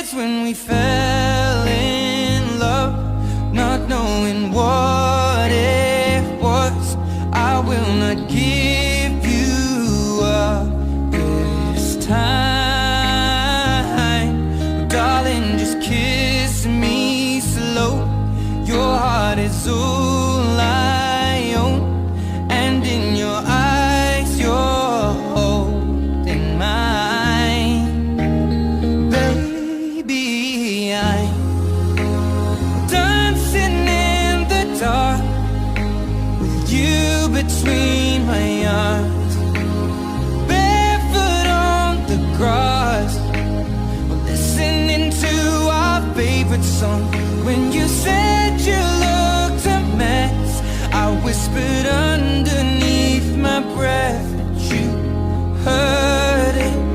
kids when we fell in love, not knowing what it was. I will not give you up this time. Darling, just kiss me slow. Your heart is all I own, and in your eyes you're holding mine. Baby, I'm dancing in the dark with you between my arms, barefoot on the grass, listening to our favorite song. When you said you looked a mess, I whispered